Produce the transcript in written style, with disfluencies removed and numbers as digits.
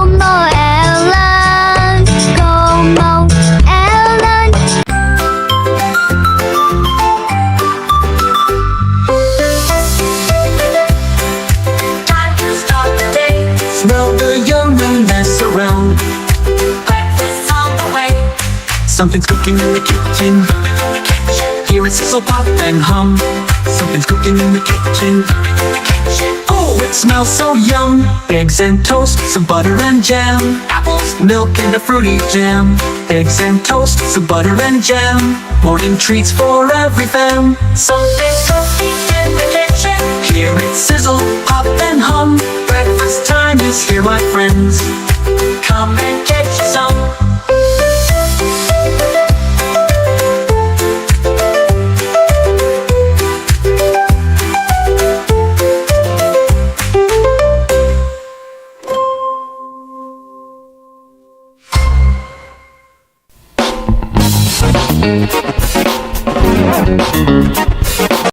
Qomo Elon, Qomo Elon. Time to start the day. Smell the yumminess around. Breakfast on the way. Something's cooking in the kitchen. Hear it sizzle, pop, and hum. Something's cooking in the kitchen. Oh, it smells so yum. Eggs and toast, some butter and jam. Apples, milk, and a fruity jam. Eggs and toast, some butter and jam. Morning treats for every fam. Something's cooking in the kitchen. Hear it sizzle, pop, and hum. Breakfast time is here, my friends. Come and get you some.